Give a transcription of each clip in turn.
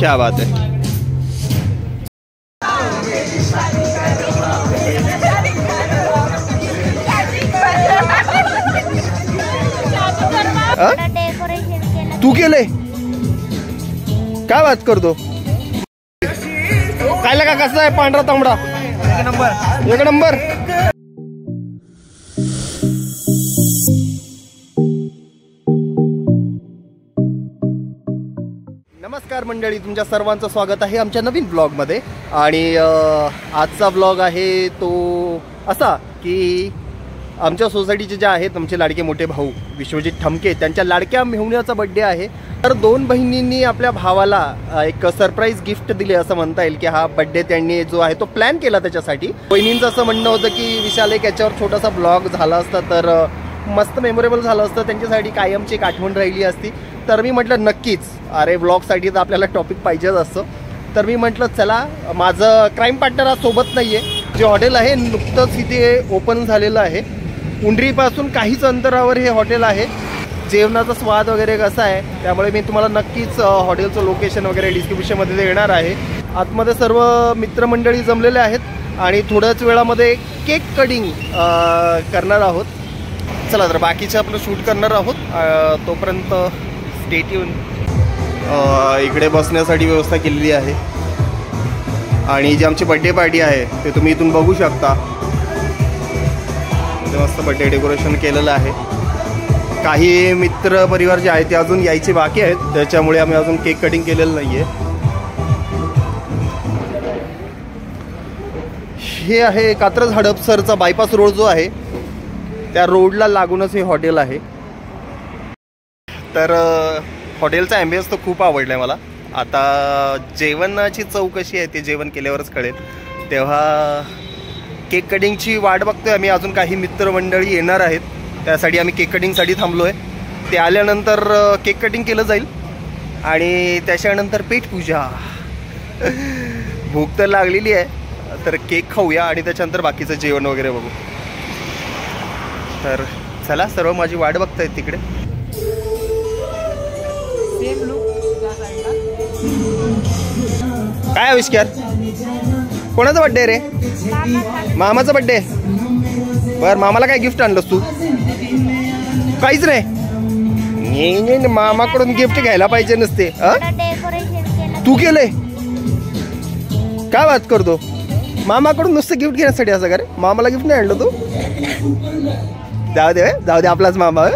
क्या बात है। तू केले काय बात करतो? काय लगा कसा आहे पांढरा तांबडा? एक नंबर। नमस्कार मंडळी, तुमच्या सर्वांचं स्वागत आहे आमच्या नवीन ब्लॉगमध्ये। आणि आजचा ब्लॉग आहे तो असा की आमच्या सोसायटीचे जे आहेत आमचे लाडके मोठे भाऊ विश्वजित ठमके, त्यांच्या लाडक्या मेहुण्याचा बड्डे आहे। तर दोन बहिणींनी आपल्या भावाला एक सरप्राईज गिफ्ट दिले असं म्हणता येईल की हा बड्डे त्यांनी जो आहे तो प्लॅन केला त्याच्यासाठी। बहिणींचं असं म्हणणं होतं की विशाल एक याच्यावर छोटासा ब्लॉग झाला असता तर मस्त मेमोरेबल झालं असतं, त्यांच्यासाठी कायमची एक आठवण राहिली असती। तर मी म्हटलं नक्कीच, अरे ब्लॉगसाठी तर आपल्याला टॉपिक पाहिजेच असतं। तर मी म्हटलं चला, माझं क्राईम पार्टनर आज सोबत नाही आहे। जे हॉटेल आहे नुकतंच इथे ओपन झालेलं आहे, उंडरीपासून काहीच अंतरावर हे हॉटेल आहे। जेवणाचा स्वाद वगैरे कसा आहे त्यामुळे मी तुम्हाला नक्कीच हॉटेलचं लोकेशन वगैरे डिस्क्रिप्शनमध्ये देणार आहे। आतमध्ये सर्व मित्रमंडळी जमलेले आहेत आणि थोड्याच वेळामध्ये केक कटिंग करणार आहोत। चला तर बाकीचं आपलं शूट करणार आहोत, तोपर्यंत स्टे ट्यून। इकडे बसण्यासाठी व्यवस्था केलेली आहे आणि जी आमची बड्डे पार्टी आहे ते तुम्ही इथून बघू शकता। मस्त बड्डे डेकोरेशन केलेलं आहे। काही मित्र परिवार जे आहेत ते अजून यायचे बाकी आहेत, त्याच्यामुळे आम्ही अजून केक कटिंग केलेलं नाहीये। हे आहे कात्रज हडपसरचा बायपास रोड जो आहे त्या रोडला लागूनच हे हॉटेल आहे। तर हॉटेलचा ॲम्बियन्स तर खूप आवडलाय मला। आता जेवणाची चव कशी आहे ते जेवण केल्यावरच कळेल, तेव्हा केक कटिंगची वाट बघतोय आम्ही। अजून काही मित्रमंडळी येणार आहेत, त्यासाठी आम्ही केक कटिंगसाठी थांबलो आहे। ते आल्यानंतर केक कटिंग केलं जाईल आणि त्याच्यानंतर पेटपूजा। भूक तर लागलेली आहे, तर केक खाऊया आणि त्याच्यानंतर बाकीचं जेवण वगैरे बघू। तर चला, सर्व माझी वाट बघतायत तिकडे। काय आविष्कार, कोणाचा बड्डे रे? मामाचा बड्डे। बर, मामाला काय गिफ्ट आणलंस तू? काहीच नाही। मामाकडून गिफ्ट घ्यायला पाहिजे नसते? तू केलंय काय बात करतो? मामाकडून नुसतं गिफ्ट घेण्यासाठी असं का रे? मामाला गिफ्ट नाही आणलं तू? जाऊ दे जाऊ दे, आपलाच मामा।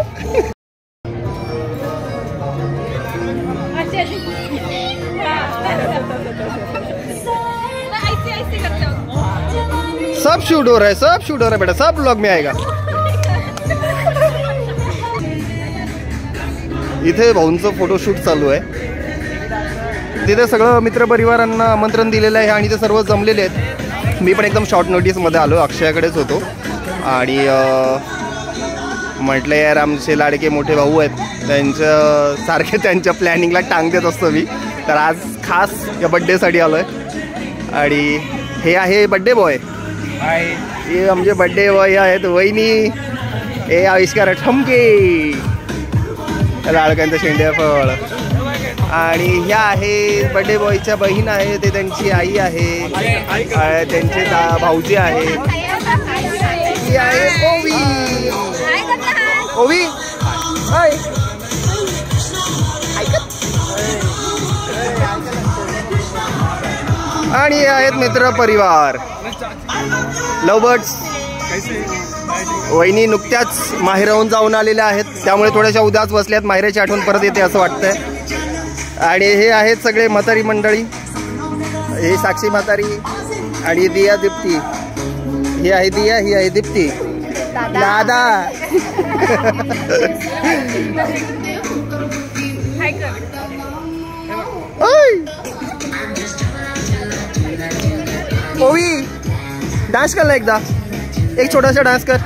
सब शूट हो रहा है, सब शूट हो रहा है बेटा, सब ब्लॉग में आएगा। इथे भाऊंचं फोटोशूट चालू आहे। तिथे सगळं मित्रपरिवारांना आमंत्रण दिलेलं आहे आणि ते सर्व जमलेले आहेत। मी पण एकदम शॉर्ट नोटीसमध्ये आलो, अक्षयाकडेच होतो आणि म्हटलं यार आमचे लाडके मोठे भाऊ आहेत, त्यांच्या सारखे त्यांच्या प्लॅनिंगला टांग देत असतो मी। तर आज खास या बड्डेसाठी आलो आहे आणि हे आहे बड्डे बॉय। हे आमचे बड्डे बॉय आहेत वहिनी, हे आविष्कार ठमके, लाडक्यांचं शेंडेफळ। आणि ह्या आहे बड्डे बॉयच्या बहीण आहे, ते त्यांची आई आहे, त्यांचे भाऊजी आहेत। ही आहे ओवी। ओवी हाय। आणि हे आहेत मित्र परिवार लवबर्ड्स। वहिनी नुकत्याच माहेराहून जाऊन आलेल्या आहेत, त्यामुळे थोड्याशा उदास बसल्यात, माहेराची आठवण परत येते असं वाटतंय। आणि हे आहेत सगळे म्हातारी मंडळी, हे साक्षी म्हातारी आणि दिया दीप्ती। ही आहे दिया, ही आहे दीप्ती। दादा ओवी डांस कर, एकदा एक छोटासा डांस कर,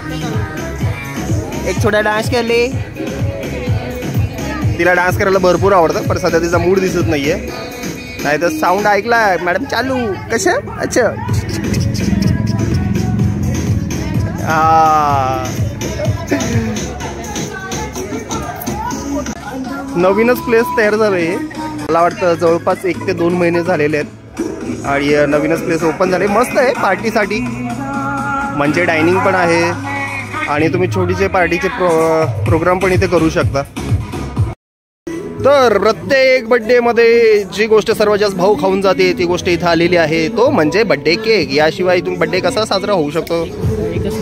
एक छोटा डांस कर ले। तिला डान्स करायला भरपूर आवडतं, पण सध्या तिचा मूड दिसत नाहीये। नाही तर साऊंड ऐकला मॅडम चालू कशा? अच्छा नवीनच प्लेस तयार झालंय, मला वाटतं जवळपास 1 ते 2 महिने झालेले आहेत आणि नवीनच प्लेस ओपन झाले. मस्त आहे पार्टीसाठी, म्हणजे डायनिंग पण आहे आणि तुम्ही छोटीचे पार्टीचे प्रोग्राम पण इथे करू शकता. तर प्रत्येक बड्डेमध्ये जी गोष्ट सर्वात जास्त भाऊ खाऊन जाते ती गोष्ट इथं आलेली आहे, तो म्हणजे बड्डे केक. याशिवाय तुम्ही बड्डे कसा साजरा होऊ शकतो,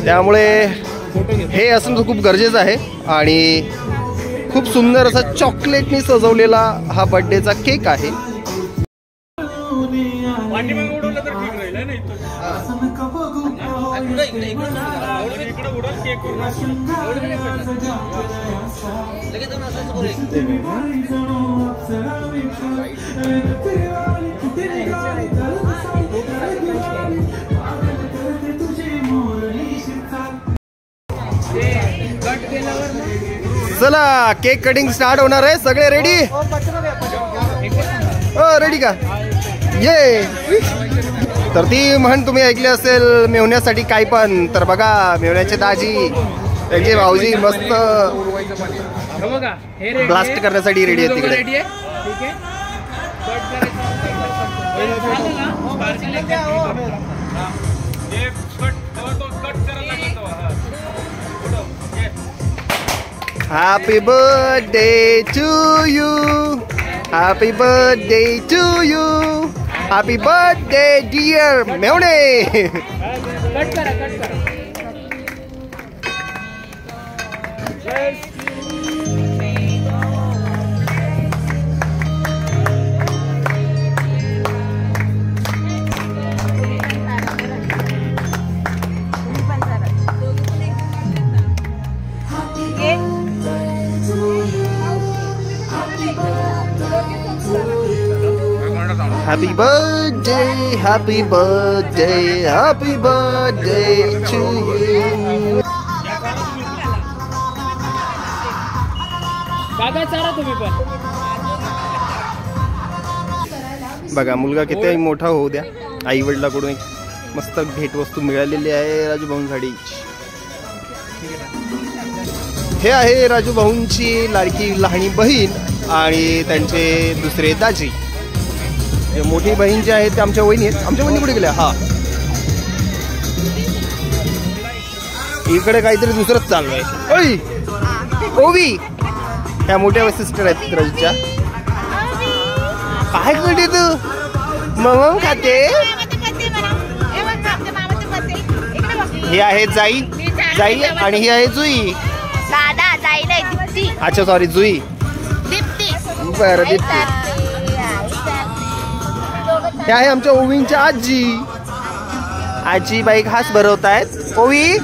त्यामुळे हे असणं खूप गरजेचं आहे. आणि खूप सुंदर असा चॉकलेटनी सजवलेला हा बड्डेचा केक आहे. चला केक कटिंग स्टार्ट होणार आहे. सगळे रेडी? रेडी का? ये. तर ती म्हण तुम्ही ऐकली असेल, मेवण्यासाठी काय पण. तर बघा मेवण्याचे दाजी, त्यांचे भाऊजी मस्त ब्लास्ट करण्यासाठी रेडी आहेत तिकडे. Happy birthday to you, happy birthday to you, happy birthday dear मेवणे. कट करा, कट करा. Happy birthday, happy birthday, happy birthday to you. बघा मुलगा किती मोठा होऊ द्या, आई वडिलांकडून एक मस्त भेटवस्तू मिळालेली आहे राजू भाऊंसाठी. हे आहे राजू भाऊंची लाडकी लहानी बहीण आणि त्यांचे दुसरे दाजी. मोठी बहीण जी आहे ते आमच्या वहिनी आहेत. आमच्या वहिनी कुठे गेल्या? हा, इकडे काहीतरी दुसरंच चालू आहे. ओळी ओवी ह्या मोठ्या सिस्टर आहेत राजूच्या. काय करते तू? मग खाते. ही आहे जाई, जाई आणि ही आहे जुई. अच्छा सॉरी जुई. बरं दीप्ती. हे आहे आमच्या ओवींच्या आजी. आजी बाई घास भरवतायत. ओवी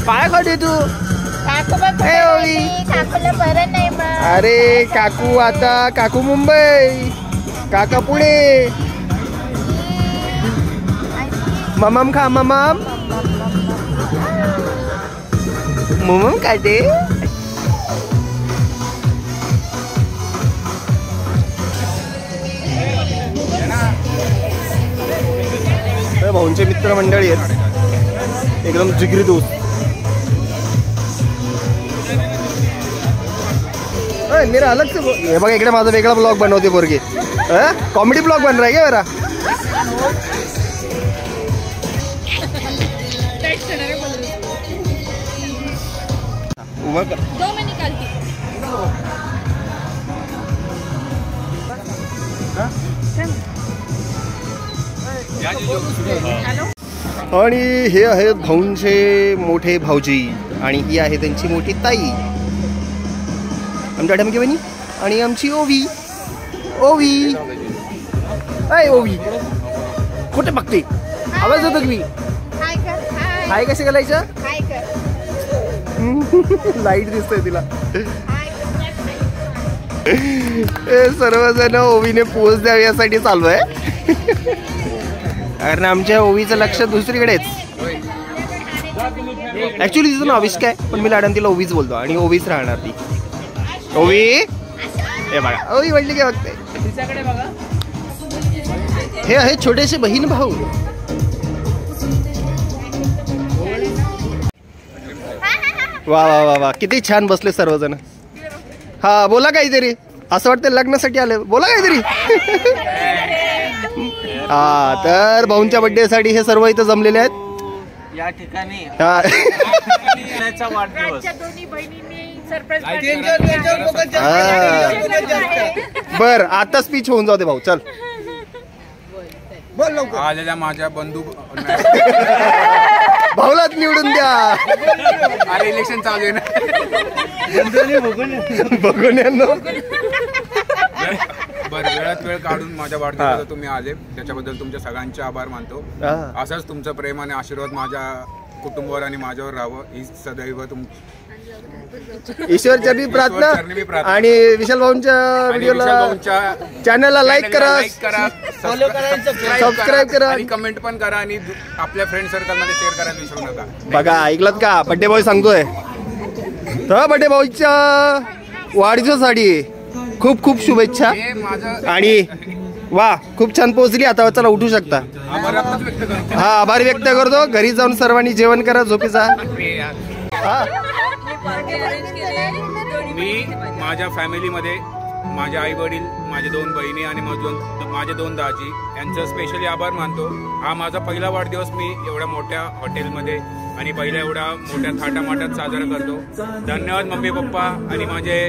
काय खाते तू? ओवी अरे काकू आता, काकू मुंबई, काका पुणे. ममम खा, ममम ममम खाते. भाऊंचे मित्र मंडळी आहेत, एकदम जिगरी दोस्त. मेरा अलग से हे बघा इकडे माझा वेगळा ब्लॉग बनवते पोरगी. कॉमेडी ब्लॉग बन रहा है क्या मेरा? आणि हे आहेत भाऊंचे मोठे भाऊजी आणि ही आहे त्यांची मोठी ताई, आमच्या ढमकी बहिणी. आणि आमची ओवी. ओवी अय ओवी कुठे बघते? आवाज होतो की मी हाय कसे घालायचं? लाईट दिसतोय तिला. सर्वजण ओवीने पोच द्यावी यासाठी चालू आहे, कारण आमच्या ओवीचं लक्ष दुसरीकडेच. ऍक्च्युली तिचं नाव अविष्का आहे, पण मी लाडान तिला ओवीच बोलतो आणि ओवीच राहणार ती. ओवी हे बघा, ओवी म्हटली काय बघते. हे आहे छोटेसे बहीण भाऊ. वा वा वा वा, किती छान बसले सर्वजण. हा बोला काहीतरी. असं वाटतं लग्नासाठी आले, बोला काहीतरी. हा, तर भाऊंच्या बर्थडे साठी हे सर्व इथं जमलेले आहेत या ठिकाणी. बर, आता स्पीच होऊन जाऊ दे भाऊ, चल. आलेल्या माझ्या बंधू भाऊलाच निवडून द्या. अरे इलेक्शन चालू आहे ना. बघून बरं, वेळात वेळ काढून माझ्या वाढदिवसाला तुम्ही आले, त्याच्याबद्दल तुमच्या सगळ्यांचे आभार मानतो. असंच तुमचं प्रेम आणि आशीर्वाद माझ्या कुटुंबावर आणि माझ्यावर राहावं ही सदैव ईश्वरच्या बी प्रार्थना. आणि विशाल भाऊंच्या व्हिडिओला चॅनलला लाईक करा, सबस्क्राईब करा आणि कमेंट पण करा आणि आपल्या फ्रेंड सर्कल मध्ये शेअर करायला विसरू नका. बघा, ऐकलत का, बड्डे बॉय सांगतोय. तर बड्डे बॉयच्या वाढदिवसासाठी खूप खूप शुभेच्छा. आणि वा, खूप छान पोहोचली. आता चला उठू शकता. हा, आभार व्यक्त करतो. घरी जाऊन सर्वांनी जेवण करा, झोपेचा. मी माझ्या फॅमिलीमध्ये माझे आई वडील, माझे 2 बहिणी आणि माझे 2 दाजी यांचं स्पेशली आभार मानतो. हा माझा पहिला वाढदिवस मी एवढ्या मोठ्या हॉटेलमध्ये आणि पहिल्या एवढ्या मोठ्या थाटामाटात साजरा करतो. धन्यवाद मम्मी पप्पा आणि माझे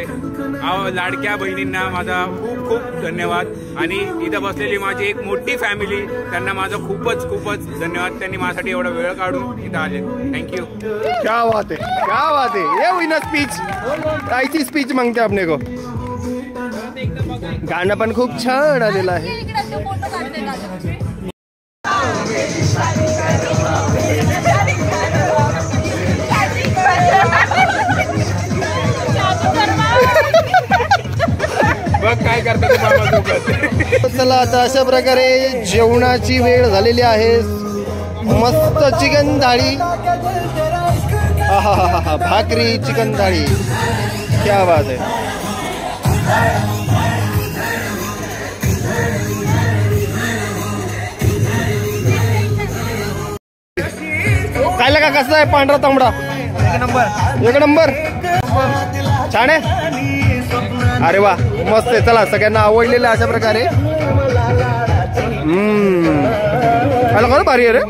लाडक्या बहिणींना माझा खूप खूप धन्यवाद. आणि इथं बसलेली माझी एक मोठी फॅमिली, त्यांना माझा खूपच खूपच धन्यवाद. त्यांनी माझ्यासाठी एवढा वेळ काढून इथं आले. थँक्यू. क्या बात है, क्या बात है. ये हुई ना स्पीच, ऐसी स्पीच मागते आपने को. गाणं पण खूप छान आलेलं आहे. काय करतात. चला, आता अशा प्रकारे जेवणाची वेळ झालेली आहे. मस्त चिकन थाळी, हा, भाकरी, चिकन थाळी, क्या बात आहे. काय लगा, कसं आहे पांढरा तांबडा? एक नंबर, छान आहे. अरे वा, मस्त आहे. चला, सगळ्यांना आवडलेलं अशा प्रकारे. खरं भारी आहे रे.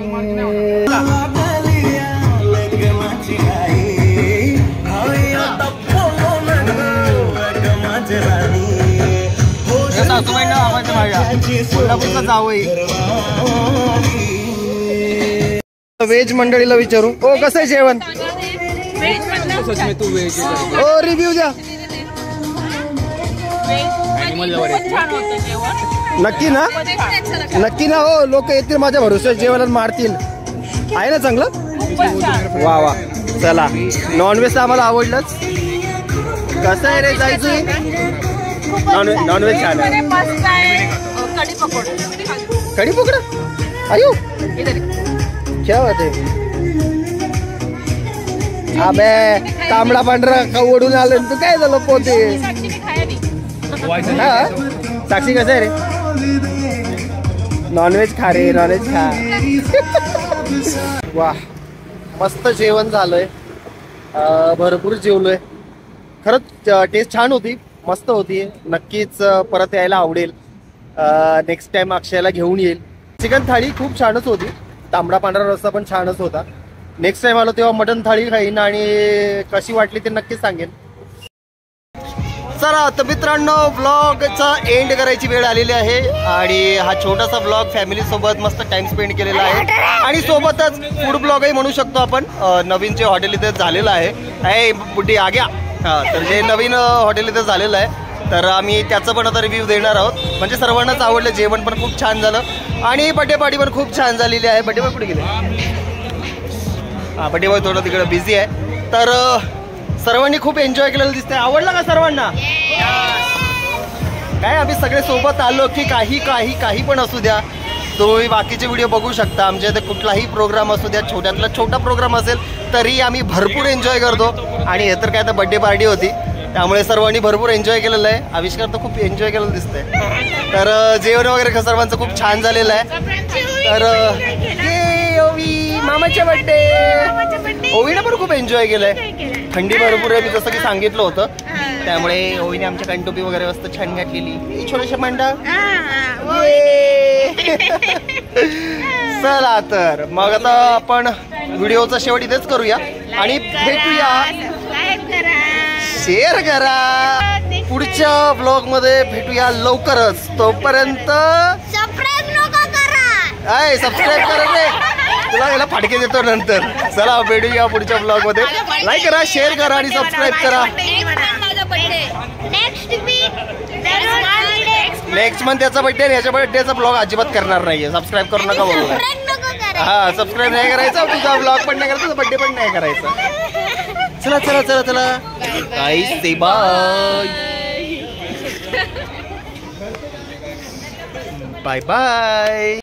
व्हेज मंडळीला विचारू. ओ, कसं आहे जेवण? ओ, रिव्ह्यू द्या. नक्की ना, नक्की ना. हो, लोक येतील माझ्या भरोश्यावर जेवणाला मारतील. आहे ना चांगलं? वा वा. चला, नॉनव्हेज तर आम्हाला आवडलंच. कसं आहे रे जायचं? नॉनव्हेज छान आहे. कढी पकोडा, आयो क्या बात आहे. अबे, तांबडा पांढरा ओढून आलं तू, काय झालं पोते. साक्षी, कसं आहे रे? नॉनव्हेज खा रे, नॉनव्हेज खा. वा, मस्त जेवण झालंय, भरपूर जेवलोय. खरंच टेस्ट छान होती, मस्त होती. नक्कीच परत यायला आवडेल. नेक्स्ट टाइम अक्षयला घेऊन येईल. चिकन थाळी खूप छानच होती. तांबडा पांढरा रस्सा पण छानच होता. नेक्स्ट टाइम आलो तेव्हा मटन थाळी खाईन आणि कशी वाटली ते नक्कीच सांगेन. चला, तर मित्रांनो, ब्लॉगचा एंड करायची वेळ आलेली आहे. आणि हा छोटासा ब्लॉग फॅमिली सोबत मस्त टाइम स्पेंड केलेला आहे. आणि सोबतच फूड ब्लॉगही म्हणू शकतो आपण. नवीन जे हॉटेल इथे झालेलं आहे, बुड्डी आग्या, तर जे नवीन हॉटेल इथे झालेलं आहे, तर आम्ही त्याचं पण आता रिव्ह्यू देणार आहोत. म्हणजे सर्वांनाच आवडलं. जेवण पण खूप छान झालं आणि बड्डे पार्टी पण खूप छान झालेली आहे. बड्डे बॉय कुठे गेले? हा, बड्डे बॉय थोडं तिकडे बिझी आहे. तर सर्वांनी खूप एन्जॉय केलेलं दिसतंय. आवडलं का सर्वांना? काय, आम्ही सगळे सोबत आलो की काही पण असू द्या, तुम्ही बाकीचे व्हिडिओ बघू शकता. आमच्या इथे कुठलाही प्रोग्राम असू द्या, छोट्यातला छोटा प्रोग्राम असेल तरी आम्ही भरपूर एन्जॉय करतो. आणि हे तर काय, तर बड्डे पार्टी होती, त्यामुळे सर्वांनी भरपूर एन्जॉय केलेलं आहे. आविष्कार तर खूप एन्जॉय केलेलं दिसतंय. तर जेवण वगैरे सर्वांचं खूप छान झालेलं आहे. तर ओवी, मामाच्या बड्डे. ओवीनं पण खूप एन्जॉय केलंय. थंडी भरपूर आहे, मी जसं की सांगितलं होतं. त्यामुळे ओवीने आमच्या कानटोपी वगैरे मस्त छान घातलेली. छोट्याशा मांडा. चला तर मग आता आपण व्हिडिओचा शेवट इथेच करूया आणि भेटूया. शेअर करा. पुढच्या ब्लॉग मध्ये भेटूया लवकरच. तोपर्यंत सबस्क्राईब करा रे. तुला याला फाटके देतो नंतर. चला भेटूया पुढच्या ब्लॉग मध्ये. लाईक करा, शेअर करा आणि सबस्क्राईब करा. नेक्स्ट मंथ त्याचा बर्थडे आणि याच्या बर्थडेचा ब्लॉग अजिबात करणार नाहीये. सबस्क्राईब करू नका बोलू. हा सबस्क्राईब नाही करायचा, तुझा ब्लॉग पण नाही करायचा, बर्थडे पण नाही करायचा. चला चला चला चला गाईस से बाय बाय बाय.